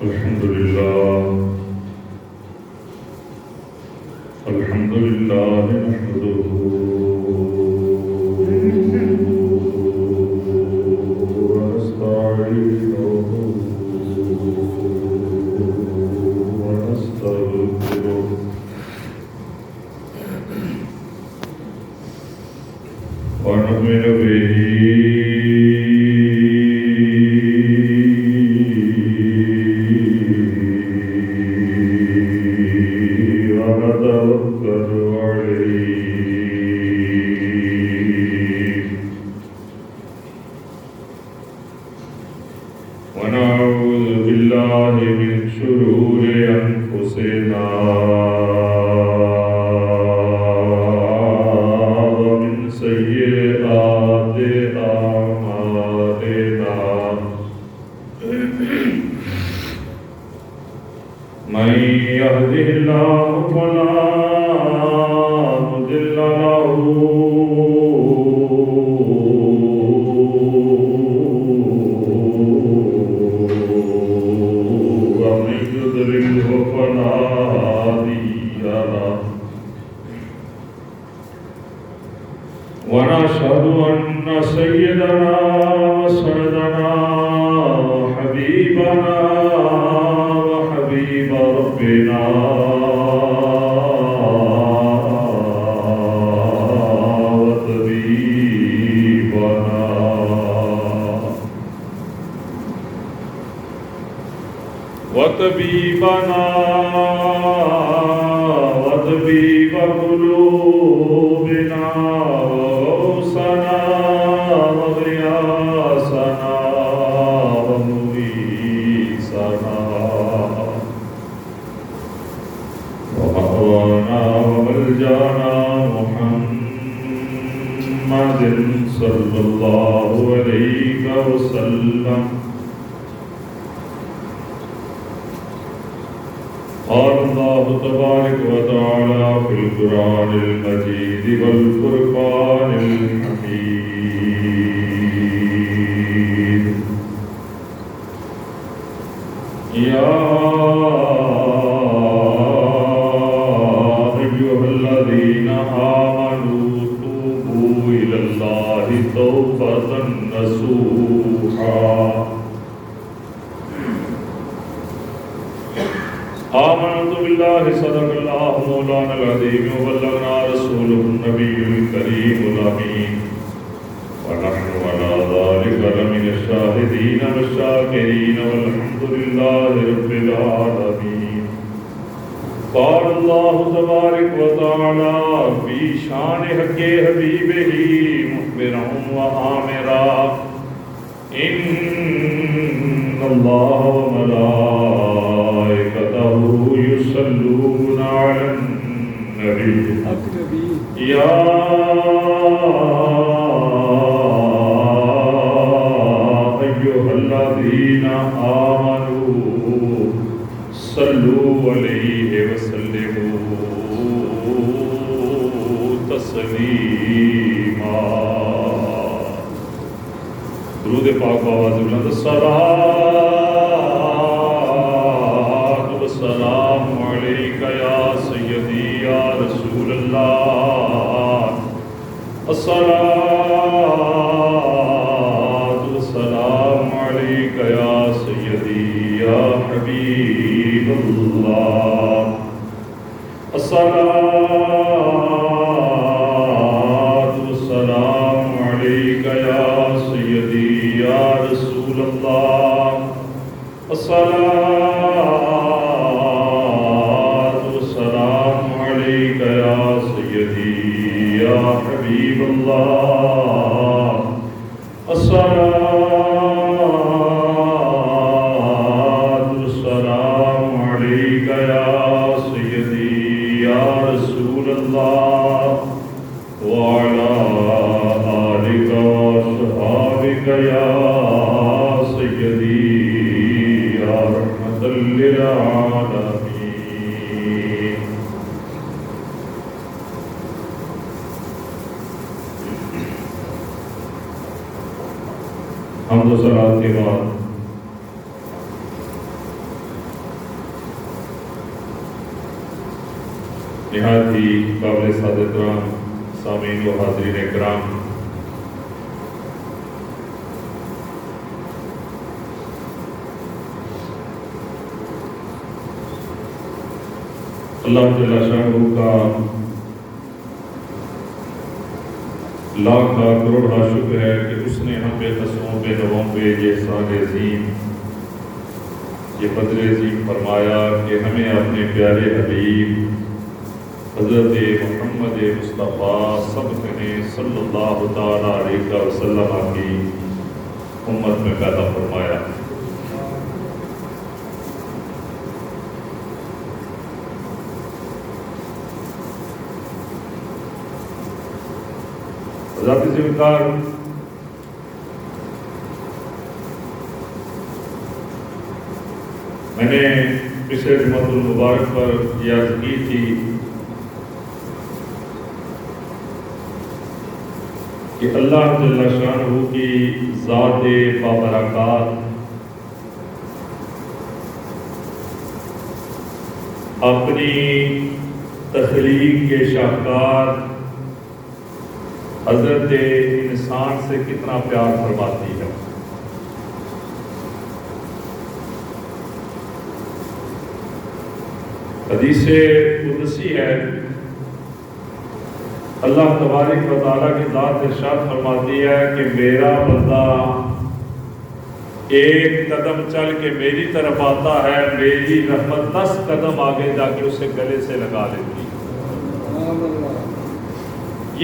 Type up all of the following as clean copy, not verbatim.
الحمد لله نحمده ونستعينه ونستغفره ونؤمن به ونعوذ بالله من شرور أنفسنا ومن سيئات أعمالنا من يهده الله فلا مضل له ونشهد أن سيدنا وسندنا وحبيبنا وحبيب ربنا وطبيبنا وطبيب قلوبنا وغوثنا وغياثنا ومغيثنا ومأوانا وملجانا محمد صلى الله عليه وسلم. قال الله تبارك وتعالى في القرآن المجيد والفرقان الحميد: يا أيها الذين آمنوا توبوا إلى الله توبة نصوحا. آمنت بالله صدق الله مولانا العظيم وبلغنا رسوله النبي الكريم الأمين ونحن على ذلك لمن الشاهدين والشاكرين والحمد لله رب العالمين. قال الله تبارك وتعالى في شان حق حبيبه مخبرا وآمرا: إن الله وملائكته يصلون على النبي يا أيها الذين آمنوا صلوا عليه وسلموا تسليما. درود پاک آواز بلند: الصلاۃ والسلام علیک یا سیدی یا رسول اللہ. الصلاۃ والسلام علیک یا سیدی یا حبیب اللہ. الصلاۃ والسلام علیک یا سیدی یا رسول اللہ. الصلاۃ والسلام علیک یا سیدی یا حبیب اللہ. الصلاۃ والسلام علیک یا سیدی یا رسول اللہ وعلی آلک وصحابک یا سیدی یا رحمت للعالمین. حمد و صلات کے بعد نہایت ہی قابل سعادت احترام سامعین و حاضرین کرام، اللہ جل شانہ کا لاکھ کروڑ شکر ہے کہ اس نے ہم بے قسموں بے نووں پہ یہ احسان عظیم، یہ فضل عظیم فرمایا کہ ہمیں اپنے پیارے حبیب حضرت محمد مصطفیٰ صلی اللہ تعالیٰ علیہ وسلم کی امت میں پیدا فرمایا۔ ذاتی ذمہ میں نے پچھلے جمعۃ المبارک پر یہ عرض کی تھی کہ اللہ جل شانہ کی ذات بابرکات اپنی تخلیق کے شاہکار حضرت انسان سے کتنا پیار فرماتی ہے۔ حدیث قدسی ہے، اللہ تبارک و تعالیٰ کی ذات ارشاد فرماتی ہے کہ میرا بندہ ایک قدم چل کے میری طرف آتا ہے، میری رحمت 10 قدم آگے جا کے اسے گلے سے لگا لیتی ہے۔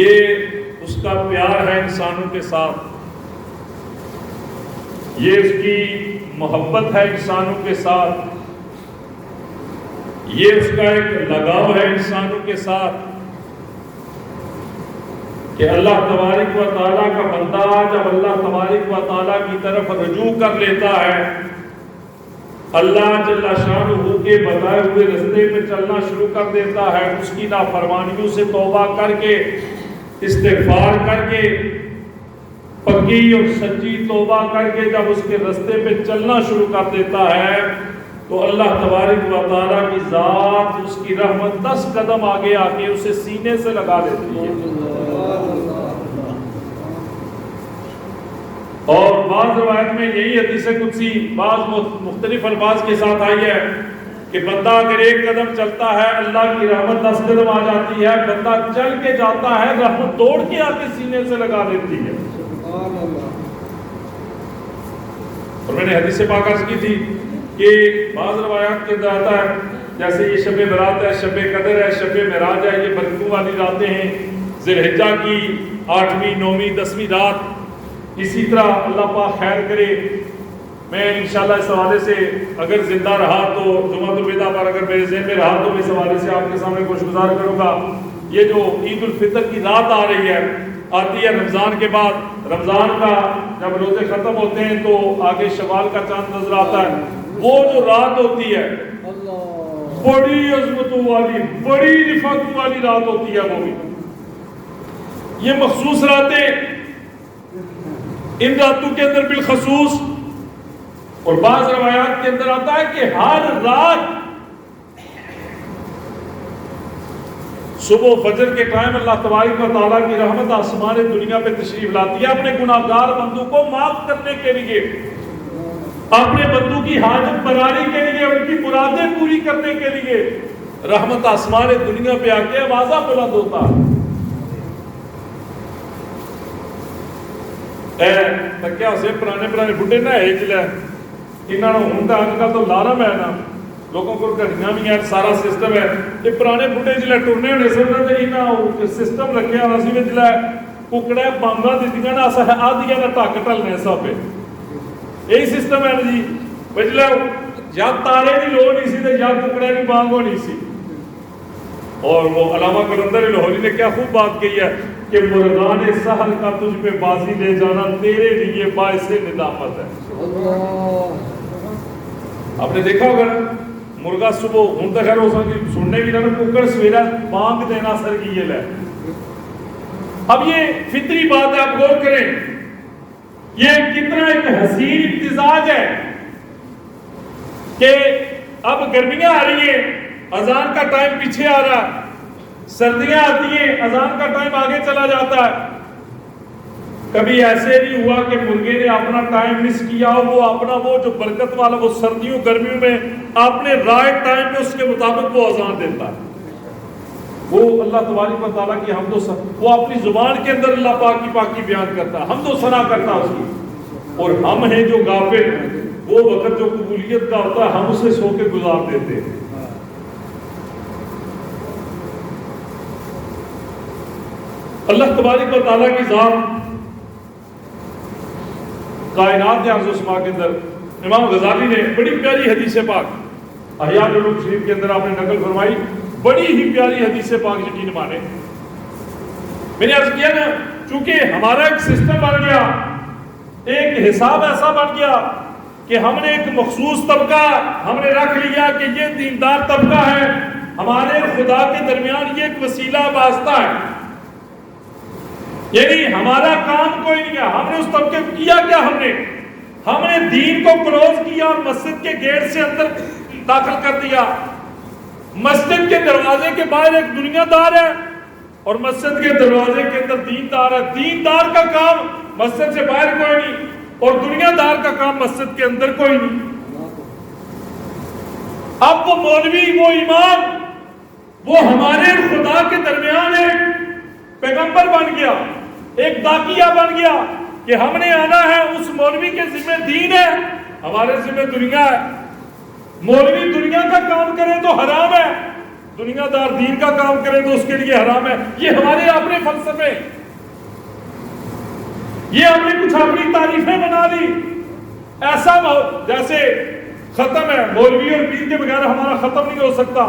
یہ اس کا پیار ہے انسانوں کے ساتھ، یہ اس کی محبت ہے انسانوں کے ساتھ، یہ اس کا ایک لگاؤ ہے انسانوں کے ساتھ کہ اللہ تبارک و تعالیٰ کا بندہ جب اللہ تبارک و تعالیٰ کی طرف رجوع کر لیتا ہے، اللہ جل شانہ کے بتائے ہوئے رستے پہ چلنا شروع کر دیتا ہے، اس کی نافرمانیوں سے توبہ کر کے، استغفار کر کے، پکی اور سچی توبہ کر کے جب اس کے رستے پہ چلنا شروع کر دیتا ہے تو اللہ تبارک و تعالیٰ کی ذات اس کی رحمت 10 قدم آگے آ کے اسے سینے سے لگا دیتی ہے۔ اور بعض روایت میں یہی حدیث قدسی بعض مختلف الفاظ کے ساتھ آئی ہے کہ بندہ اگر ایک قدم چلتا ہے اللہ کی رحمت 10 قدم آ جاتی ہے، بندہ چل کے جاتا ہے رحمت دوڑ کے آ کے سینے سے لگا دیتی ہے۔ اور میں نے حدیث پاک عرض کی تھی کہ بعض روایات کے اندر آتا ہے جیسے یہ شب برات ہے، شب قدر ہے، شب معراج ہے، یہ برکتوں والی راتیں ہیں، ذی الحجہ کی 8ویں 9ویں 10ویں رات، اسی طرح اللہ پاک خیر کرے۔ میں انشاءاللہ اس حوالے سے اگر زندہ رہا تو جمعۃ الوداع پر اگر میرے ذہن میں رہا تو میں اس حوالے سے آپ کے سامنے کچھ گزار کروں گا۔ یہ جو عید الفطر کی رات آ رہی ہے، آتی ہے رمضان کے بعد، رمضان کا جب روزے ختم ہوتے ہیں تو آگے شوال کا چاند نظر آتا ہے، وہ جو رات ہوتی ہے بڑی عظمتوں والی، بڑی رفعتوں والی رات ہوتی ہے۔ وہ بھی یہ مخصوص راتیں، ان راتوں کے اندر بالخصوص، اور بعض روایات کے اندر آتا ہے کہ ہر رات صبح فجر کے ٹائم اللہ تبارک و تعالیٰ کی رحمت آسمان دنیا پہ تشریف لاتی ہے اپنے گناہگار بندوں کو معاف کرنے کے لیے، اپنے بندوں کی حاجت براری کے لیے، ان کی مرادیں پوری کرنے کے لیے رحمت آسمان دنیا پہ آ کے آوازہ بلند ہوتا ہے۔ کیا اسے پرانے بڑھے نہ چلے انہوں نے ہوں آج کل تو لارم ہے نا، لوگوں کو گھڑیاں بھی ہیں، سارا سسٹم ہے۔ یہ پرانے بڑھے جلے ٹرنے ہونے سے سسٹم رکھے اور اسی میں جلے ککڑے بانگا دیتیاں نا آدھیا نا ٹک ٹلنے سب یہی سسٹم ہے نا جی، بجلے یا تارے کی لوڑ نہیں سی یا ککڑے کی بانگ ہونی سی۔ اور وہ علامہ قلندر لاہوری نے کیا خوب بات کہی ہے کہ مرغان سحر کا تجھ پہ بازی لے جانا تیرے لیے باعث ندامت ہے۔ آپ نے دیکھا ہوگا مرغا صبح ہوں تو خیر ہو سکتی سننے بھی نہ ککڑ سویرا بانگ دینا سر کی یہ لے۔ اب یہ فطری بات ہے، آپ غور کریں یہ کتنا ایک حسین امتزاج ہے کہ اب گرمیاں آ رہی ہیں، اذان کا ٹائم پیچھے آ رہا، سردیاں آتی ہیں اذان کا ٹائم آگے چلا جاتا ہے. کبھی ایسے نہیں ہوا کہ مرغے نے اپنا ٹائم مس کیا، وہ اپنا وہ جو برکت والا وہ سردیوں گرمیوں میں اپنے رائٹ ٹائم پہ اس کے مطابق وہ اذان دیتا ہے. وہ اللہ تبارک و تعالیٰ کی حمد و ثنا، وہ اپنی زبان کے اندر اللہ پاک کی پاکی بیان کرتا ہے، حمد و ثنا کرتا ہے اس کی. اور ہم ہیں جو غافل، وہ وقت جو قبولیت کا ہوتا ہے ہم اسے سو کے گزار دیتے ہیں. اللہ تبارک و تعالیٰ کی ذات کائنات عرض و سما کے اندر، امام غزالی نے بڑی پیاری حدیث پاک احیاء العلوم شریف کے اندر آپ نے نقل فرمائی، بڑی ہی پیاری حدیث پاک یقین مانے. میں نے عرض کیا نا، چونکہ ہمارا ایک سسٹم بن گیا، ایک حساب ایسا بن گیا کہ ہم نے ایک مخصوص طبقہ ہم نے رکھ لیا کہ یہ دیندار طبقہ ہے، ہمارے خدا کے درمیان یہ ایک وسیلہ واسطہ ہے. یعنی ہمارا کام کوئی نہیں ہے. ہم نے اس طبقے کو کیا کیا؟ ہم نے دین کو کلوز کیا اور مسجد کے گیٹ سے اندر داخل کر دیا. مسجد کے دروازے کے باہر ایک دنیا دار ہے اور مسجد کے دروازے کے اندر دیندار ہے. دیندار کا کام مسجد سے باہر کوئی نہیں اور دنیا دار کا کام مسجد کے اندر کوئی نہیں. اب وہ مولوی، وہ امام، وہ ہمارے خدا کے درمیان ایک پیغمبر بن گیا، ایک داقیہ بن گیا کہ ہم نے آنا ہے. اس مولوی کے ذمہ دین ہے، ہمارے ذمہ دنیا ہے. مولوی دنیا کا کام کرے تو حرام ہے، دنیا دار دین کا کام کرے تو اس کے لیے حرام ہے. یہ ہمارے اپنے فلسفے، یہ ہم نے کچھ اپنی تعریفیں بنا لی. ایسا جیسے ختم ہے، مولوی اور پیر کے بغیر ہمارا ختم نہیں ہو سکتا،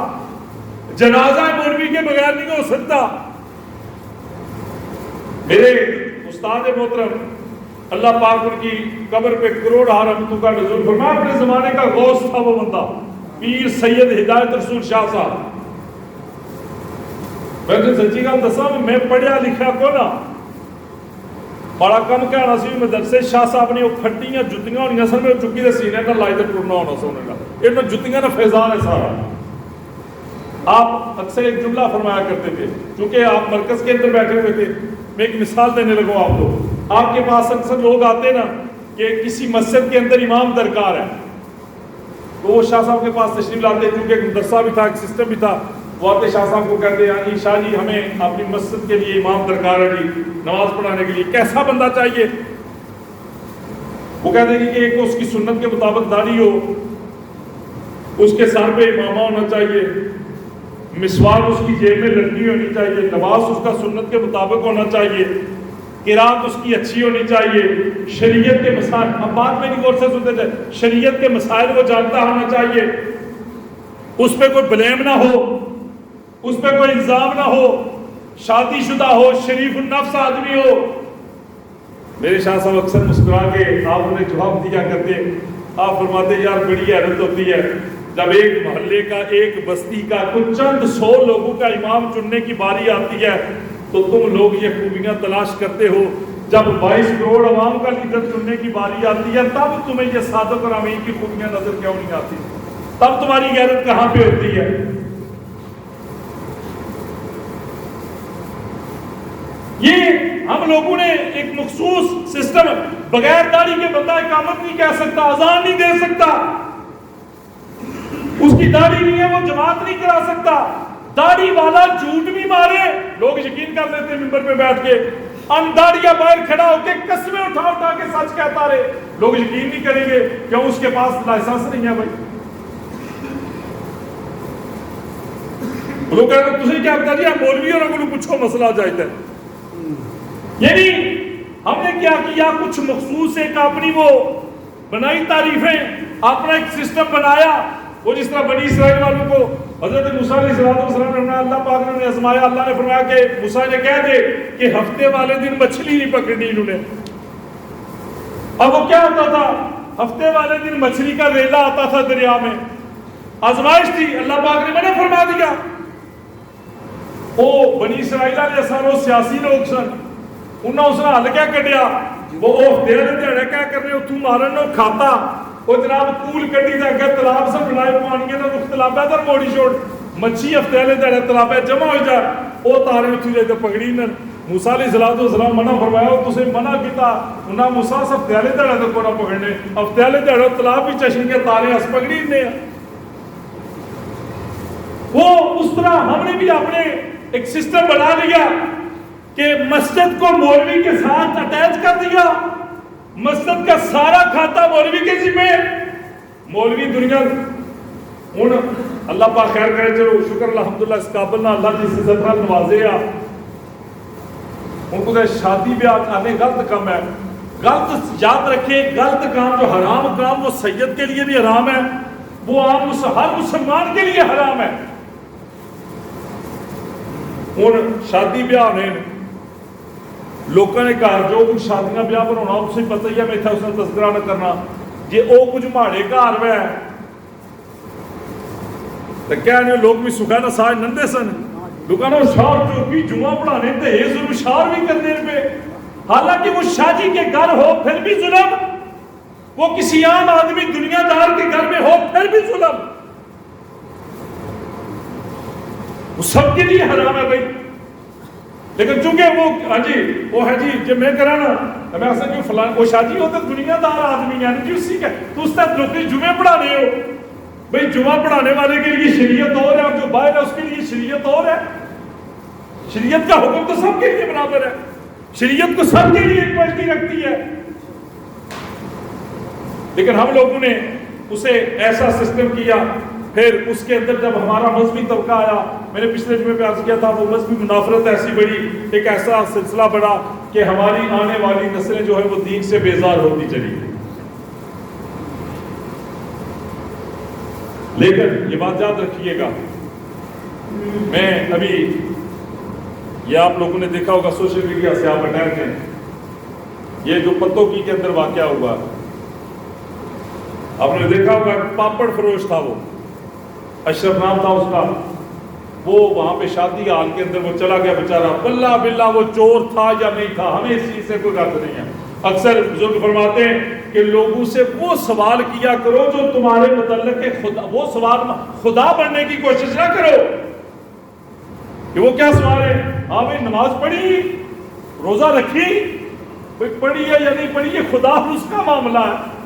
جنازہ مولوی کے بغیر نہیں ہو سکتا. میرے استاد محترم اللہ پاک ان کی قبر پہ کروڑ رحمتوں کا نزول فرمائے، اپنے زمانے کا غوث تھا وہ بندہ، پیر سید ہدایت رسول شاہ صاحب. میں نے سچی گل دساں، میں پڑھیا لکھا کو نا بڑا کم کہنا سی. مدرسے شاہ صاحب نے وہ پھٹیاں جتیاں ہونی سن، میں چکی دے سینے کا لائی تے ٹرنا ہونا سا انہوں کا، یہ جتیاں کا فیضان ہے سارا. آپ اکثر ایک جملہ فرمایا کرتے تھے، چونکہ آپ مرکز کے اندر بیٹھے ہوئے تھے. میں ایک مثال دینے لگوں آپ کو. آپ کے پاس اکثر لوگ آتے نا کہ کسی مسجد کے اندر امام درکار ہے، تو وہ شاہ صاحب کے پاس تشریف لاتے، کیونکہ ایک مدرسہ بھی تھا، ایک سسٹم بھی تھا. وہ آتے شاہ صاحب کو کہتے ہیں جی شاہ جی ہمیں اپنی مسجد کے لیے امام درکار ہے جی، نماز پڑھانے کے لیے کیسا بندہ چاہیے؟ وہ کہتے ہیں کہ ایک اس کی سنت کے مطابق داڑھی ہو، اس کے سر پہ امامہ ہونا چاہیے، مسواک اس کی جیب میں لٹکی ہونی چاہیے، لباس اس کا سنت کے مطابق ہونا چاہیے، قرات اس کی اچھی ہونی چاہیے، شریعت کے مسائل، اب بات میں نہیں غور سے سنتے تھے، شریعت کے مسائل وہ جانتا ہونا چاہیے، اس پہ کوئی بلیم نہ ہو، اس پہ کوئی الزام نہ ہو، شادی شدہ ہو، شریف النفس آدمی ہو. میرے شاہ صاحب اکثر مسکرا کے آپ انہیں جواب دیا کرتے. آپ فرماتے یار بڑی حیرت ہوتی ہے جب ایک محلے کا، ایک بستی کا کچھ چند 100 لوگوں کا امام چننے کی باری آتی ہے تو تم لوگ یہ خوبیاں تلاش کرتے ہو. جب 22 کروڑ عوام کا لیڈر چننے کی باری آتی ہے تب تمہیں یہ صادق اور امین کی خوبیاں نظر کیوں نہیں آتی؟ تب تمہاری غیرت کہاں پہ ہوتی ہے؟ یہ ہم لوگوں نے ایک مخصوص سسٹم، بغیر داڑھی کے بندہ اقامت نہیں کہہ سکتا، اذان نہیں دے سکتا، اس کی داڑھی نہیں ہے وہ جماعت نہیں کرا سکتا. داڑھی والا جھوٹ بھی مارے لوگ یقین کر لیتے ممبر پہ بیٹھ کے، انداڑیاں باہر کھڑا ہو کے قسمیں اٹھا اٹھا کے سچ کہتا رہے، لوگ یقین نہیں کریں گے کیوں اس کے پاس لائسنس نہیں ہے. بھائی لوگ کہتے ہیں تجھے کیا پتا جی آپ مولوی اور اگر پوچھو مسئلہ جائتا ہے. یعنی ہم نے کیا کیا؟ کچھ مخصوص ایک اپنی وہ بنائی تعریفیں، اپنا ایک سسٹم بنایا. وہ جس طرح بنی اسرائیل والوں کو حضرت موسیٰ علیہ السلام نے اللہ پاک نے آزمایا، اللہ نے فرمایا کہ موسیٰ نے کہہ دے کہ ہفتے والے دن مچھلی نہیں پکڑنی انہوں نے. اب وہ کیا ہوتا تھا؟ ہفتے والے دن مچھلی کا ریلا آتا تھا دریا میں، آزمائش تھی، اللہ پاک نے منع فرما دیا. وہ بنی اسرائیل والے سن، وہ سیاسی لوگ سن، انہوں اس نے حل کیا کٹیا؟ وہ ہفتے والے دیہڑے کیا کرنے اتوں مارن نو کھاتا، وہ جناب پول کٹی دے اگر تالاب سے بنائے پانی کے رخ تالابہ در موڑی چھوڑ. مچھی ہفتیالے دہڑے تلابے جمع ہو جائے وہ تارے اتھو جائے پکڑی نہ موسیٰ علیہ السلام منع فرمایا وہ تسے منع کیتا انہاں موسیٰ ہفتیالے دہڑے تو کونا پکڑنے ہفتیالے دہڑے تلاب بھی چشن کے تارے اس پکڑی نے وہ اس طرح ہم نے بھی اپنے ایک سسٹم بنا لیا کہ مسجد کو مولوی کے ساتھ اٹیچ کر دیا مسجد کا سارا کھاتا مولوی کے ذمہ مولوی دنیا ہوں اللہ پاک خیر کرے چلو شکر الحمدللہ اس قابل نہ اللہ جس عزت نال نوازے آ ان کو شادی بیاہ آنے غلط کام ہے غلط یاد رکھیں غلط کام جو حرام کام وہ سید کے لیے بھی حرام ہے وہ عام ہر مسلمان کے لیے حرام ہے ہوں شادی بیاہ نے لوگوں نے کہا جو کچھ شادیاں بیاہ بنانا اس سے پتہ ہی ہے میں تھا اس نے تذکرہ نہ کرنا جی او کچھ ماڑے گھر میں تو کیا نہیں لوگ بھی سکھا نہ ساج نندے سن لوگوں نے شاہ چوکی جمعہ پڑھانے تھے یہ ظلم شار بھی کرنے پہ حالانکہ وہ شاہ جی کے گھر ہو پھر بھی ظلم وہ کسی عام آدمی دنیا دار کے گھر میں ہو پھر بھی ظلم وہ سب کے لیے حرام ہے بھائی لیکن چونکہ وہ ہاں جی وہ ہے جی جب میں کرا نا میں ایسا کہ فلان وہ شاہ جی ہو تو دنیا دار آدمی یعنی جی اسی کا تو اس طرح لوگ جمعے پڑھانے ہو بھئی جمعہ پڑھانے والے کے لیے شریعت اور ہے اور جو باہر ہے اس کے لیے شریعت اور ہے شریعت کا حکم تو سب کے لیے برابر ہے شریعت کو سب کے لیے اکوالٹی رکھتی ہے لیکن ہم لوگوں نے اسے ایسا سسٹم کیا پھر اس کے اندر جب ہمارا مذہبی طبقہ آیا میں نے پچھلے جمعے پہ عرض کیا تھا وہ مذہبی منافرت ایسی بڑی ایک ایسا سلسلہ بڑا کہ ہماری آنے والی نسلیں جو ہے وہ دین سے بیزار ہوتی چلی گئی لیکن یہ بات یاد رکھیے گا میں ابھی یہ آپ لوگوں نے دیکھا ہوگا سوشل میڈیا سے آپ اٹیک ہیں یہ جو پتوں کی کے اندر واقعہ ہوا آپ نے دیکھا ہوگا پاپڑ فروش تھا وہ اشرف نام تھا اس کا وہ وہاں پہ شادی حال کے اندر وہ چلا گیا بیچارہ باللہ باللہ وہ چور تھا یا نہیں تھا ہمیں اس چیز سے کوئی غرض نہیں ہے اکثر بزرگ فرماتے ہیں کہ لوگوں سے وہ سوال کیا کرو جو تمہارے متعلق ہے خدا وہ سوال خدا بننے کی کوشش نہ کرو کہ وہ کیا سوال ہے ہاں بھائی نماز پڑھی روزہ رکھی بھائی پڑھی ہے یا نہیں پڑھی ہے خدا اس کا معاملہ ہے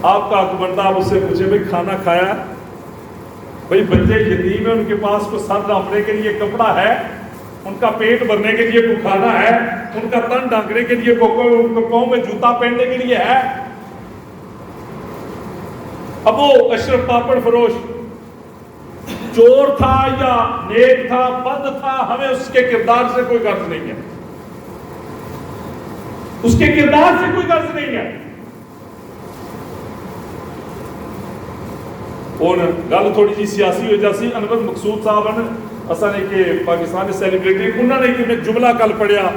آپ کا حق بنتا آپ اس سے پوچھے بھائی کھانا کھایا بھائی بچے یتیم ہیں ان کے پاس کو سر ڈھانپنے کے لیے کپڑا ہے ان کا پیٹ بھرنے کے لیے کوئی کھانا ہے ان کا تن ڈھانکنے کے لیے پاؤں میں جوتا پہننے کے لیے ہے اب وہ اشرف پاپڑ فروش چور تھا یا نیک تھا بد تھا ہمیں اس کے کردار سے کوئی غرض نہیں ہے اس کے کردار سے کوئی غرض نہیں ہے اور گل تھوڑی جی سیاسی ہو جاسی انور مقصود صاحب نے اصل ہے کہ پاکستان نے سیلیبریٹی انہوں نے ایک جملہ کل پڑھیا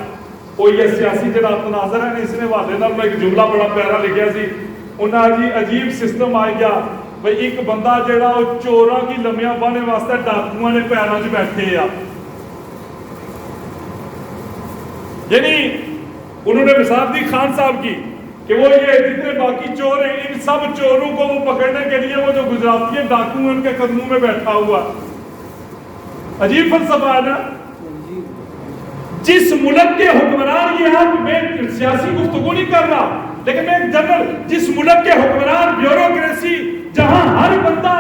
وہ یہ سیاسی جڑا تناظر ہے اس نے والے نال میں ایک جملہ بڑا پیارا لکھیا سی انہاں جی عجیب سسٹم آ گیا بھئی ایک بندہ جڑا وہ چوراں کی لمیاں بانے واسطے ڈاکواں نے پیراں وچ بیٹھے آ یعنی انہوں نے مثال دی خان صاحب کی کہ وہ یہ جتنے باقی چور ہیں ان سب چوروں کو وہ پکڑنے کے لیے وہ جو گجراتی ہیں ڈاکو ہیں ان کے قدموں میں بیٹھا ہوا عجیب فلسفہ ہے نا جس ملک کے حکمران یہ آپ میں سیاسی گفتگو نہیں کر رہا لیکن میں ایک جنرل جس ملک کے حکمران بیوروکریسی جہاں ہر بندہ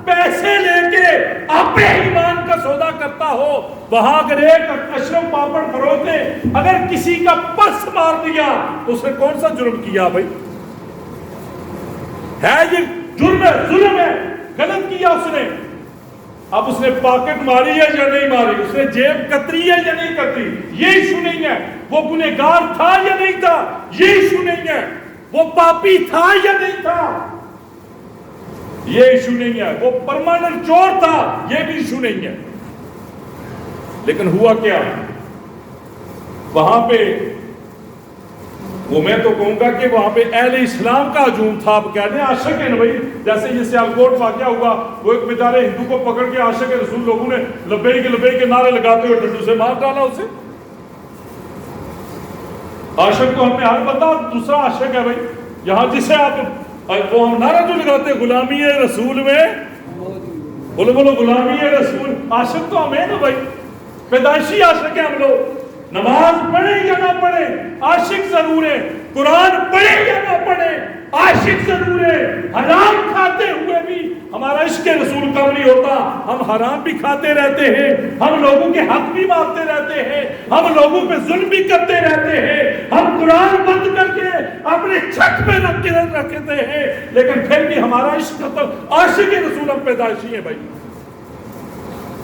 پیسے لے کے اپنے ایمان کا سودا کرتا ہو وہاں اگر ایک اشرف پاپڑ فروش نے اگر کسی کا پرس مار دیا تو اس نے کون سا جرم کیا بھائی ہے یہ جرم ہے ظلم ہے غلط کیا اس نے اب اس نے پاکٹ ماری ہے یا نہیں ماری اس نے جیب کتری ہے یا نہیں کتری یہ ایشو نہیں ہے وہ گنہگار تھا یا نہیں تھا یہ ایشو نہیں ہے وہ پاپی تھا یا نہیں تھا یہ ایشو نہیں ہے وہ پرماننٹ چور تھا یہ بھی ایشو نہیں ہے لیکن ہوا کیا وہاں پہ وہ میں تو کہوں گا کہ وہاں پہ اہل اسلام کا ہجوم تھا آپ کہتے ہیں عاشق ہے نا بھائی جیسے یہ سیالکوٹ واقعہ ہوا وہ ایک بیچارے ہندو کو پکڑ کے عاشق رسول لوگوں نے لبیک کے نعرے لگاتے ہوئے ڈنڈوں سے مار ڈالا اسے عاشق تو ہمیں ہر بندہ دوسرا عاشق ہے بھائی یہاں جسے آپ وہ ہم نعرہ جو لگاتے غلامی رسول میں بولو بولو غلامی رسول. عاشق تو ہمیں نا بھائی, پیدائشی عاشق ہیں ہم لوگ. نماز پڑھیں یا نہ پڑھیں عاشق ضرور ہے, قرآن پڑھیں یا نہ پڑھیں عاشق ضرور ہے. حرام کھاتے ہوئے بھی ہمارا عشق رسول کم نہیں ہوتا. ہم حرام بھی کھاتے رہتے ہیں, ہم لوگوں کے حق بھی مانگتے رہتے ہیں, ہم لوگوں پہ ظلم بھی کرتے رہتے ہیں, ہم قرآن بند کر کے اپنے چھت پہ رکھتے ہیں, لیکن پھر بھی ہمارا عشق عاشق رسول ہم پیدائشی ہیں بھائی.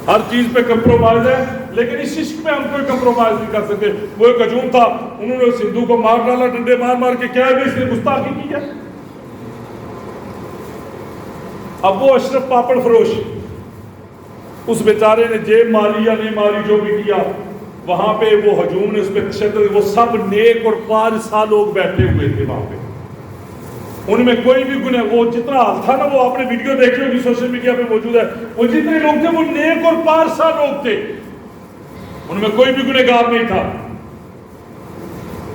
ہر چیز پہ کمپرومائز ہے, لیکن اس عشق پہ ہم کوئی کمپرومائز نہیں کر سکتے. وہ ایک ہجوم تھا, انہوں نے سندھو کو مار ڈالا, ڈنڈے مار مار کے, کیا ہے اس نے گستاخی کی ہے. اب وہ اشرف پاپڑ فروش, اس بیچارے نے جیب ماری یا نہیں ماری, جو بھی کیا, وہاں پہ وہ ہجوم نے اس پہ تشدد, وہ سب نیک اور پارسا لوگ بیٹھے ہوئے تھے وہاں پہ, ان میں کوئی بھی گناہ, وہ جتنا حال تھا نا, وہ آپ نے ویڈیو دیکھی ہوگی سوشل میڈیا پہ موجود ہے, وہ جتنے لوگ تھے وہ نیک اور پارسا لوگ تھے, ان میں کوئی بھی گنہگار نہیں تھا.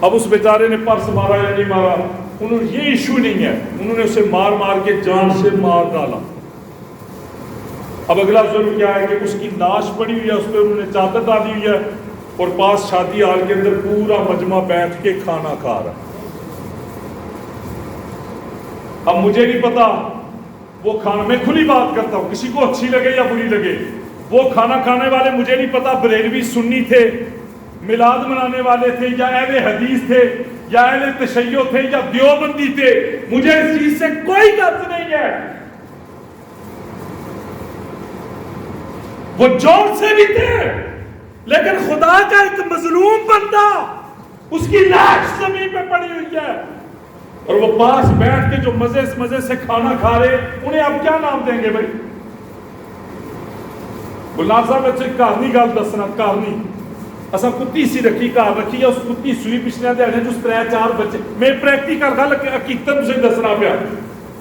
اب اس بیچارے نے پرس مارا یا نہیں مارا, انہوں نے یہ ایشو نہیں ہے, انہوں نے اسے مار مار کے جان سے مار ڈالا. اب اگلا ظلم کیا ہے کہ اس کی لاش پڑی ہوئی ہے, اس پہ انہوں نے چادر ڈالی ہوئی ہے, اور پاس شادی ہال کے اندر پورا مجمع بیٹھ کے کھانا کھا رہا ہے. اب مجھے نہیں پتا وہ کھانا, میں کھلی بات کرتا ہوں, کسی کو اچھی لگے یا بری لگے, وہ کھانا کھانے والے مجھے نہیں پتا بریلوی سنی تھے, میلاد منانے والے تھے, یا اہل حدیث تھے, یا اہل تشیع تھے, یا دیوبندی تھے, مجھے اس چیز سے کوئی غرض نہیں ہے. وہ جوڑ سے بھی تھے, لیکن خدا کا ایک مظلوم بندہ, اس کی لاش زمین پہ پڑی ہوئی ہے, اور وہ پاس بیٹھ کے جو مزے سے کھانا کھا رہے, انہیں آپ کیا نام دیں گے بھائی؟ گلنار صاحب اچھے کارنی گال دسنا, کارنی اسا کتی سی رکھی, کار رکھی ہے, اس کتی سوئی پچھنے دے جو 3-4 بچے, میں پریکٹیکل گل حقیقت تسے دسنا پیا,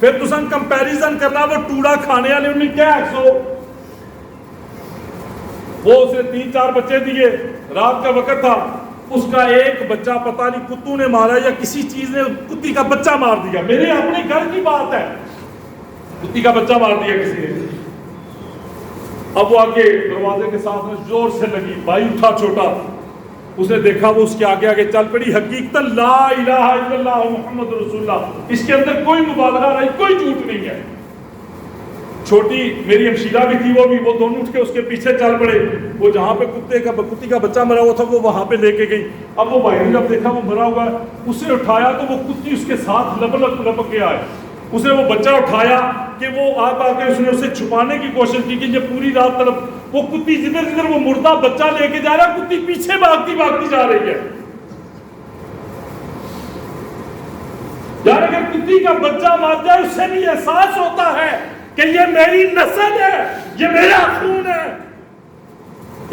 پھر تساں کمپیریزن کرنا, وہ ٹوڑا کھانے والے انہیں کیا ایکسو, وہ اسے 3-4 بچے دیے, رات کا وقت تھا, اس کا ایک بچہ پتہ نہیں کتوں نے مارا یا کسی چیز نے کتی کا بچہ مار دیا. میرے اپنے گھر کی بات ہے, کتی کا بچہ مار دیا کسی نے. اب وہ آگے دروازے کے ساتھ میں زور سے لگی, بھائی اٹھا چھوٹا, اس نے دیکھا وہ اس کے آگے آگے چل پڑی. حقیقت لا الہ الا اللہ محمد رسول اللہ, اس کے اندر کوئی مبالغہ نہیں, کوئی جھوٹ نہیں ہے. چھوٹی میری ہمشیرہ بھی تھی, وہ دونوں اٹھ کے اس کے پیچھے چل پڑے. وہ جہاں پہ کتی کا بچہ مرا ہوا تھا, وہ وہاں پہ لے کے گئی. اب وہ بھائی نے جب دیکھا وہ مرا ہوا ہے, اسے اٹھایا تو وہ کتی اس کے ساتھ لپک کے آئے. اس نے وہ بچہ اٹھایا کہ وہ آپ آ کے اس نے اسے چھپانے کی کوشش کی کہ یہ پوری رات طرف, وہ کتی جدھر وہ مردہ بچہ لے کے جا رہا, کتی پیچھے بھاگتی جا رہی ہے. یار اگر کتی کا بچہ مار جائے, اس سے بھی احساس ہوتا ہے کہ یہ میری نسل ہے, یہ میرا خون ہے.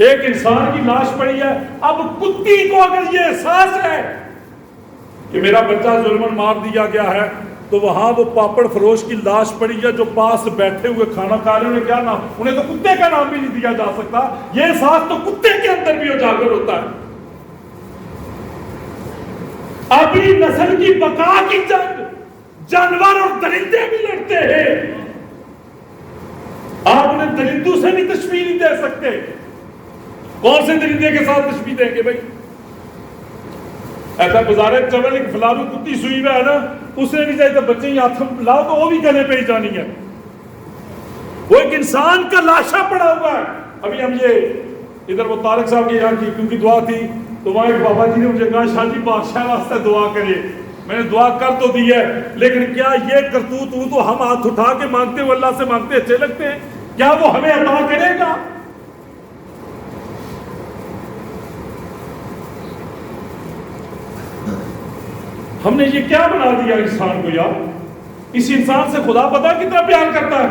ایک انسان کی لاش پڑی ہے, اب کتی کو اگر یہ احساس ہے کہ میرا بچہ ظلمن مار دیا گیا ہے, تو وہاں وہ پاپڑ فروش کی لاش پڑی ہے جو پاس بیٹھے ہوئے کھانا کھا رہے, انہیں کیا نام, انہیں تو کتے کا نام بھی نہیں دیا جا سکتا. یہ احساس تو کتے کے اندر بھی اجاگر ہوتا ہے. اپنی نسل کی بقا کی جنگ جانور اور درندے بھی لڑتے ہیں. آپ انہیں درندوں سے بھی تشبیہ نہیں دے سکتے. کون سے درندے کے ساتھ تشبیہ دیں گے بھائی؟ ایسا گزارے چول ایک فلارو کتی سوئی میں ہے نا, اسے نہیں چاہیے بچے ہی ہاتھ لاؤ تو وہ بھی گلے پہ ہی جانی ہے. وہ ایک انسان کا لاشا پڑا ہوا ہے. ابھی ہم یہ ادھر وہ طارق صاحب کے یہاں کی کیونکہ دعا تھی, تو وہاں ایک بابا جی نے مجھے کہا شاہ جی بادشاہ واسطے دعا کرے. میں نے دعا کر تو دی ہے, لیکن کیا یہ کرتوت تو ہم ہاتھ اٹھا کے مانگتے ہوئے اللہ سے مانگتے اچھے لگتے ہیں؟ کیا وہ ہمیں عطا کرے گا؟ ہم نے یہ کیا بنا دیا انسان کو یار؟ اس انسان سے خدا پتہ کتنا پیار کرتا ہے.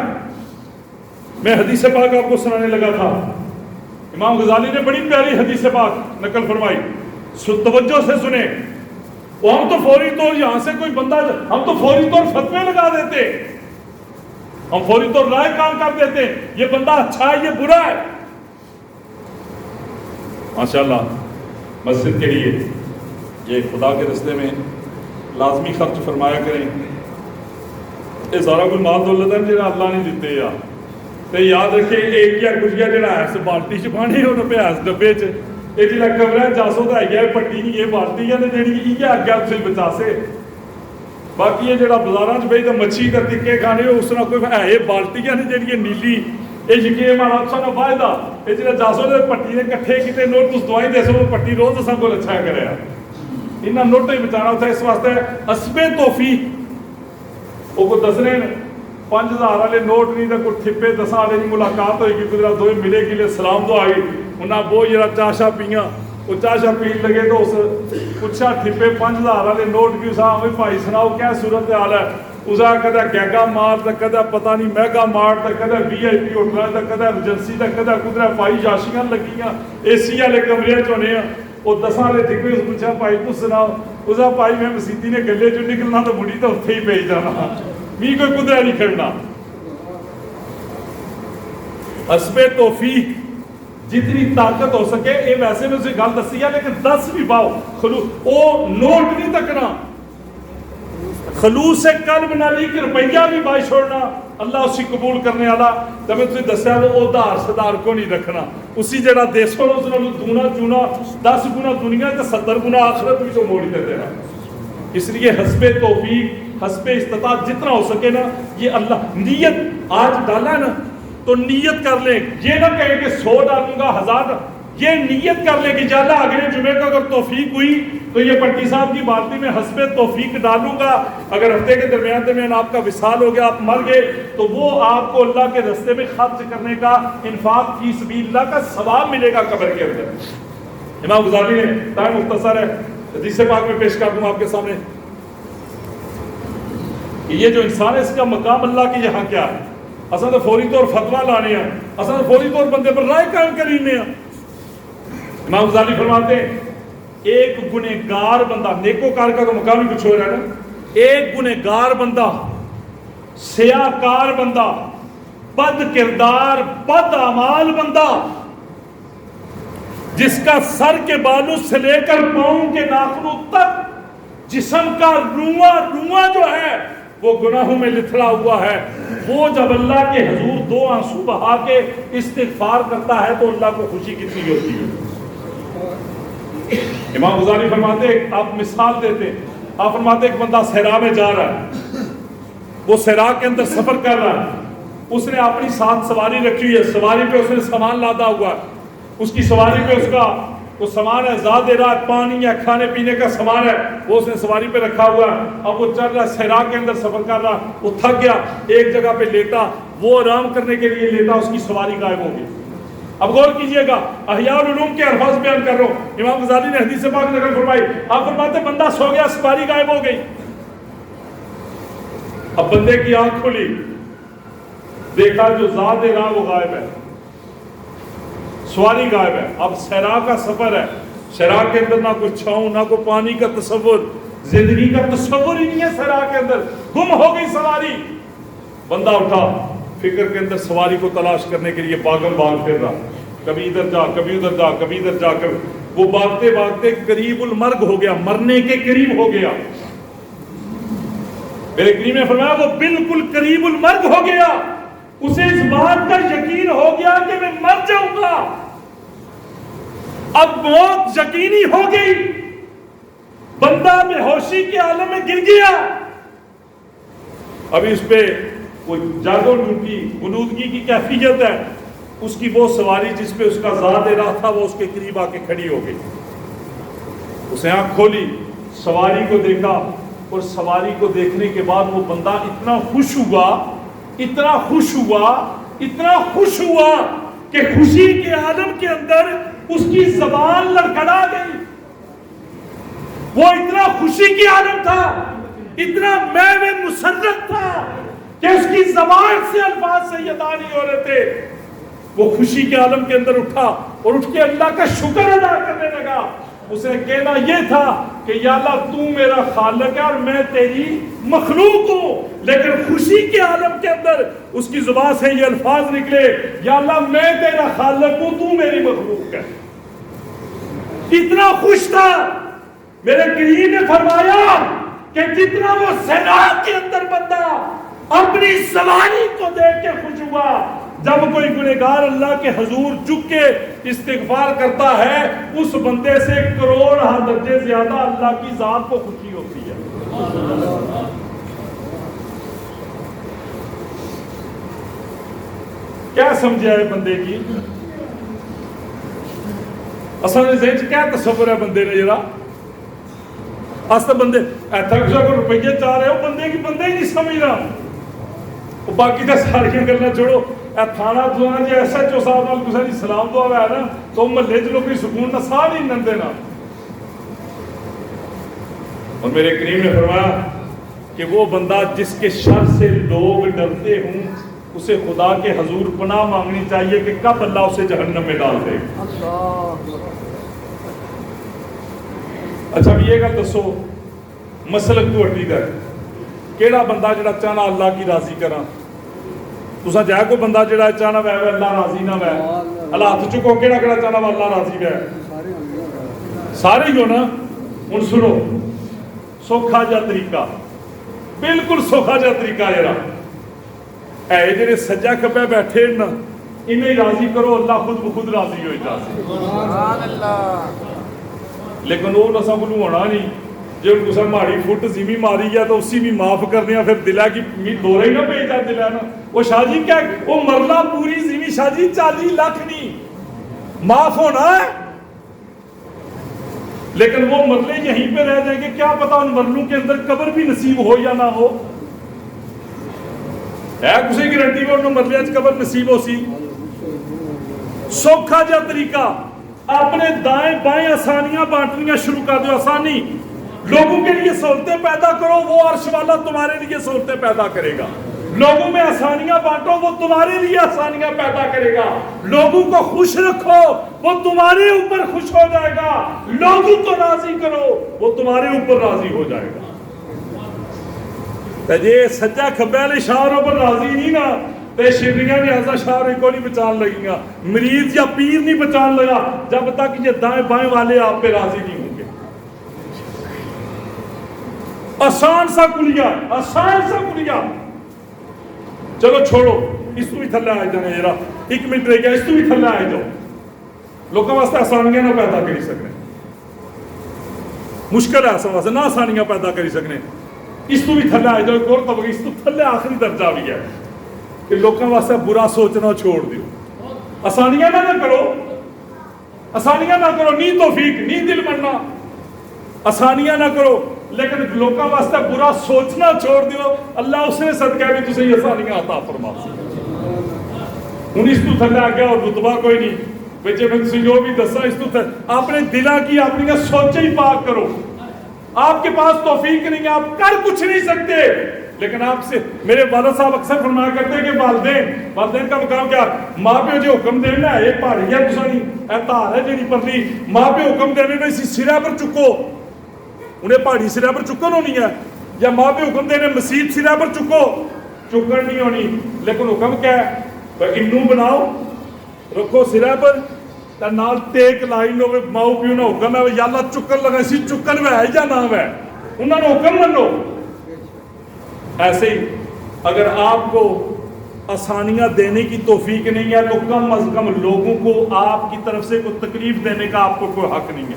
میں حدیث پاک آپ کو سنانے لگا تھا, امام غزالی نے بڑی پیاری حدیث پاک نقل فرمائی, توجہ سے سنیں. وہ ہم تو فوری طور یہاں سے کوئی بندہ, ہم تو فوری طور فتوے لگا دیتے, ہم فوری طور رائے کام کر دیتے, یہ بندہ اچھا ہے یہ برا ہے. ماشاءاللہ مسجد کے لیے یہ خدا کے راستے میں لازمی خرچ فرمایا کریں. یہ سارا کوئی مال دولت ہے جنہیں اللہ نہیں دیتے. یا تو یاد رکھے ایک یا کچھ گیا جڑا ہے بالٹی چ پانی انہوں پہ اس ڈبے چ یہ جڑا کمرہ جاسو کا ہے پٹی نہیں یہ بالٹی ہے جی یہ اگیا تھی بچا سے باقی یہ جڑا بازار بھائی تو مچھی کا ٹکے کھانے اس طرح کوئی ہے بالٹیاں نے جی نیلی یہ یقین مانا سارا فائدہ یہ جڑا جاسو نے پٹی نے کٹھے کیتے نوٹ اس دوائی دے سو پٹی روز سب کو اچھا کرے انہاں نوٹ ہی بچانا ہوتا ہے اس واسطے حسب توفیق وہ کو دسنے 5000 والے نوٹ نہیں تو کوئی ٹھپے 10 والے کی ملاقات ہوئی گی قدرت دوئے ملے کے لیے سلام دعا آئی انہاں وہ جڑا چاشا پیاں وہ چاشا پین لگے تو اس پوچھا ٹھپے 5000 والے نوٹ کی صاحب بھی بھائی سناؤ کیا صورت حال ہے اسا کدے گیگا مار تو کدے پتہ نہیں میگا مار تو کدے وی آئی پی ہوٹل تو کدے ایجنسی تو کدے قدرت بھائی جاشیاں لگیاں اے سی والے کمرے چونے ہیں وہ 10 والے ٹھپے اس پوچھا بھائی تو سناؤ اسا بھائی میں مسیتی نے گلے چ نکلنا تو مڑی تو اتھے ہی بھیج جانا بھی کوئی قدرت نہیں کرنا حسب توفیق جتنی طاقت ہو سکے یہ ویسے میں اسے گل دسی ہے لیکن 10 بھی پاؤ وہ نوٹ نہیں تکنا خلوص قلب نال 1 روپیہ بھی بائی چھوڑنا اللہ اسی قبول کرنے والا جب میں تجھے دسیا وہ ادھار صدار کو نہیں رکھنا اسی جڑا دے سو اس نال دونا چونا 10 گنا دنیا تے 70 گنا آخرت بھی تو موڑ کے دینا اس لیے حسب توفیق حسب استطاعت جتنا ہو سکے نا یہ اللہ نیت آج ڈالا ہے نا تو نیت کر لیں یہ نہ کہیں کہ 100 ڈالوں گا 1000 یہ نیت کر لیں کہ یا اللہ اگلے جمعے کو اگر توفیق ہوئی تو یہ پٹی صاحب کی بالٹی میں حسب توفیق ڈالوں گا اگر ہفتے کے درمیان آپ کا وصال ہو گیا آپ مر گئے تو وہ آپ کو اللہ کے راستے میں خرچ کرنے کا انفاق فی سبیل اللہ کا ثواب ملے گا قبر کے اندر امام غزالی نے ٹائم مختصر ہے حدیث پاک میں پیش کر دوں آپ کے سامنے کہ یہ جو انسان ہے اس کا مقام اللہ کے یہاں کیا ہے اصل تو فوری طور فتویٰ لانے ہیں اصل فوری طور بندے پر رائے قائم کرنے ہیں امام غزالی فرماتے ہیں ایک گنہگار بندہ نیکوکار کا تو مقام ہی کچھ ہو رہا ہے نا ایک گنہگار بندہ سیاہکار بندہ بد کردار بد اعمال بندہ جس کا سر کے بالوں سے لے کر پاؤں کے ناخنوں تک جسم کا رواں جو ہے وہ گناہوں میں لتھڑا ہوا ہے وہ جب اللہ کے حضور 2 آنسو بہا کے استغفار کرتا ہے تو اللہ کو خوشی کتنی ہوتی ہے امام غزالی فرماتے ہیں آپ مثال دیتے آپ فرماتے ایک بندہ صحرا میں جا رہا ہے وہ صحرا کے اندر سفر کر رہا ہے اس نے اپنی ساتھ سواری رکھی ہوئی ہے سواری پہ اس نے سامان لادا ہوا ہے اس کی سواری پہ اس کا وہ سامان ہے زیادہ رات پانی یا کھانے پینے کا سامان ہے وہ اس نے سواری پہ رکھا ہوا ہے اب وہ چل رہا ہے صحرا کے اندر سفر کر رہا وہ تھک گیا ایک جگہ پہ لیٹا وہ آرام کرنے کے لیے لیٹا اس کی سواری غائب ہو گئی اب غور کیجئے گا احیاء العلوم کے الفاظ بیان کر رہا ہوں امام غزالی نے حدیث پاک نقل فرمائی آپ فرماتے بندہ سو گیا سواری غائب ہو گئی اب بندے کی آنکھ کھلی دیکھا جو ذات راہ وہ غائب ہے سواری غائب ہے اب صحرا کا سفر ہے صحرا کے اندر نہ کوئی چھاؤں نہ کوئی پانی کا تصور زندگی کا تصور ہی نہیں ہے صحرا کے اندر گم ہو گئی سواری بندہ اٹھا فکر کے اندر سواری کو تلاش کرنے کے لیے باغم باغ پھر رہا کبھی ادھر جا کبھی ادھر جا کبھی ادھر جا کر وہ بھاگتے بھاگتے قریب المرگ ہو گیا مرنے کے قریب ہو گیا میرے کریم نے فرمایا وہ بالکل قریب المرگ ہو گیا اسے اس بات کا یقین ہو گیا کہ میں مر جاؤں گا اب موت یقینی ہو گئی بندہ بے ہوشی کے عالم میں گر گیا ابھی اس پہ کوئی جادو ٹوٹی غنودگی کی کیفیت ہے اس کی وہ سواری جس پہ اس کا ذات راہ تھا وہ اس کے قریب آ کے کھڑی ہو گئی اسے آنکھ کھولی سواری کو دیکھا اور سواری کو دیکھنے کے بعد وہ بندہ اتنا خوش ہوا اتنا خوش ہوا اتنا خوش ہوا کہ خوشی کے عالم کے اندر اس کی زبان لڑکھڑا گئی وہ اتنا خوشی کے عالم تھا اتنا میں مسرت تھا کہ اس کی زبان سے الفاظ سے ادا نہیں ہو رہے تھے وہ خوشی کے عالم کے اندر اٹھا اور اٹھ کے اللہ کا شکر ادا کرنے لگا اسے کہنا یہ تھا کہ یا اللہ تو میرا خالق ہے اور میں تیری مخلوق ہوں لیکن خوشی کے عالم کے اندر اس کی زبان سے یہ الفاظ نکلے یا اللہ میں تیرا خالق ہوں تو میری مخلوق ہے اتنا خوش تھا میرے کریم نے فرمایا کہ جتنا وہ صحرا کے اندر بندہ اپنی سواری کو دیکھ کے خوش ہوا جب کوئی گنہگار اللہ کے حضور جھک کے استغفار کرتا ہے اس بندے سے کروڑ درجے زیادہ اللہ کی ذات کو خوشی ہوتی ہے. کیا سمجھا ہے بندے کی اصل ذہن کیا تصور ہے بندے نے ذرا اصل بندے ایتھا کسا کو روپیے چاہ رہے ہو بندے کی بندے ہی نہیں سمجھ رہا. باقی تو ساری گلیں چھوڑو تھانہ دعا جی ایس ایچ او صاحب نال کسا جی سلام دعا ہے نا تو محلے چ لوگ سکون نہ ساہ نہیں نندے نا. اور میرے کریم نے فرمایا کہ وہ بندہ جس کے شر سے لوگ ڈرتے ہوں اسے خدا کے حضور پناہ مانگنی چاہیے کہ کب اللہ اسے جہنم میں ڈال دے. اچھا بھی یہ گل دسو مسلک تو ہٹی دا کیڑا بندہ جڑا چاہنا اللہ کی راضی کرا تسا جائے کوئی بندہ جڑا چاہنا وے اللہ راضی نہ وے اللہ ہاتھ چکو کیڑا کیڑا چاہنا وے اللہ راضی وے سارے ہی ہو نا. ہن سنو سوکھا جا طریقہ بالکل سوکھا جا طریقہ جڑا اے جڑے سجا کھبے بیٹھے نا انہیں راضی کرو اللہ خود بخود راضی ہو جائے. سبحان اللہ. لیکن وہ نسا کو ہونا نہیں جو کسا ماڑی فٹ زیمی ماری گیا تو اسی بھی معاف کرنے ہیں پھر دلہ کی دورہ ہی نہ بھیجا دلہ نا وہ شاہ جی کیا وہ مرلہ پوری زیمی شاہ جی 40 لاکھ نہیں معاف ہونا ہے لیکن وہ مرلے یہیں پہ رہ جائیں گے کیا پتا ان مرلوں کے اندر قبر بھی نصیب ہو یا نہ ہو ہے کسی گرنٹی میں انہوں مرلے اچھ قبر نصیب ہو سی. سوکھا جا طریقہ اپنے دائیں بائیں آسانیاں بانٹنیاں شروع کر دو. آسانی لوگوں کے لیے سہولتیں پیدا کرو وہ عرش والا تمہارے لیے سہولتیں پیدا کرے گا. لوگوں میں آسانیاں بانٹو وہ تمہارے لیے آسانیاں پیدا کرے گا. لوگوں کو خوش رکھو وہ تمہارے اوپر خوش ہو جائے گا. لوگوں کو راضی کرو وہ تمہارے اوپر راضی ہو جائے گا. یہ سجا کھبے والے شاہروں پر راضی نہیں نا تے شرنیاں نے ایسا شاہر کو نہیں بچان لگیں گا. مریض یا پیر نہیں بچان لگا جب تک یہ دائیں بائیں والے آپ پہ راضی نہیں ہوں گے. آسان سا کلیا آسان سا کلیا. چلو چھوڑو اس تو بھی تھلے آئے جانے ذرا 1 منٹ رہ گیا اس تو بھی تھلے آئے جاؤ. لوگوں واسطے آسانیاں نہ پیدا کری سکنے مشکل ہے اصل واسطے نہ آسانیاں پیدا کری سکنے. اس تو بھی تھلے آئے جاؤ ایک اور طبقہ اس تو تھلے آخری درجہ بھی ہے کہ لوگوں واسطے برا سوچنا چھوڑ دیو. آسانیاں نہ کرو آسانیاں نہ کرو نہیں توفیق نہیں دل مننا آسانیاں نہ کرو لیکن لوگوں واسطے برا سوچنا چھوڑ دیو. اللہ اس نے صدقہ بھی تسے یہ آسانیاں عطا فرما سی. ہن اس تو تھلے آ گیا اور رتبہ کوئی نہیں بچے میں تسی جو بھی دسا اس تو تھلے اپنے دلاں کی اپنی سوچیں ہی پاک کرو. آپ کے پاس توفیق نہیں ہے آپ کر کچھ نہیں سکتے لیکن آپ سے میرے والد صاحب اکثر فرمایا کرتے ہیں کہ والدین کا مقام کیا ماں پہ جو حکم دینا ہے یہ پہاڑی ہے تسا نہیں اے تار ہے جڑی پرلی ماں پہ حکم دینے میں اسی سرے پر چکو انہیں پہاڑی سرے پر چکن ہونی ہے یا ماں پہ حکم دینے مسیح سرے پر چکو چکن نہیں ہونی. لیکن حکم کیا ہے انو بناؤ رکھو سرے پر نال ٹیک لائن ہوئے ماؤ پیو نہ حکم ہے یا اللہ چکن لگا سی چکن میں ہے یا نہ ہے انہوں نے حکم منو. ایسے ہی اگر آپ کو آسانیاں دینے کی توفیق نہیں ہے تو کم از کم لوگوں کو آپ کی طرف سے کوئی تکلیف دینے کا آپ کو کوئی حق نہیں ہے.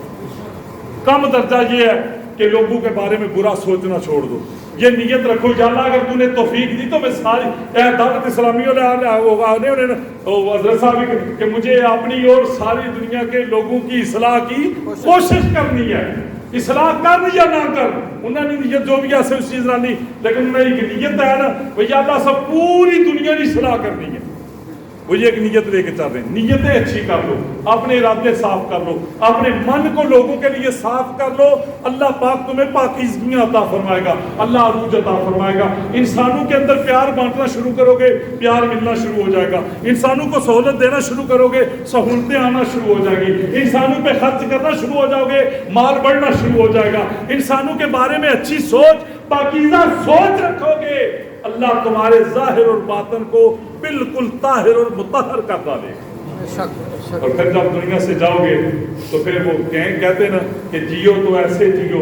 کم درجہ یہ ہے کہ لوگوں کے بارے میں برا سوچنا چھوڑ دو. یہ نیت رکھو یا اللہ اگر تو نے توفیق دی تو میں ساری دعوت اسلامی حضرت صاحب کہ مجھے اپنی اور ساری دنیا کے لوگوں کی اصلاح کی کوشش کرنی ہے. اصلاح کر یا نہ کر انہوں نے نیت جو بھی ایسے اس چیز نہ نہیں لیکن انہوں نے ایک نیت ہے نا وہ یا اللہ سب پوری دنیا کی اصلاح کرنی ہے. وہ یہ ایک نیت لے کے چل رہے ہیں. نیتیں اچھی کر لو اپنے ارادے صاف کر لو اپنے من کو لوگوں کے لیے صاف کر لو. اللہ پاک تمہیں پاکیزگیاں عطا فرمائے گا. اللہ عروج عطا فرمائے گا. انسانوں کے اندر پیار بانٹنا شروع کرو گے پیار ملنا شروع ہو جائے گا. انسانوں کو سہولت دینا شروع کرو گے سہولتیں آنا شروع ہو جائے گی. انسانوں پہ خرچ کرنا شروع ہو جاؤ گے مال بڑھنا شروع ہو جائے گا. انسانوں کے بارے میں اچھی سوچ پاکیزہ سوچ رکھو گے اللہ تمہارے ظاہر اور باطن کو بالکل طاہر اور مطہر کر ڈالے. اور پھر جب دنیا سے جاؤ گے تو پھر وہ کہتے ہیں نا کہ جیو تو ایسے جیو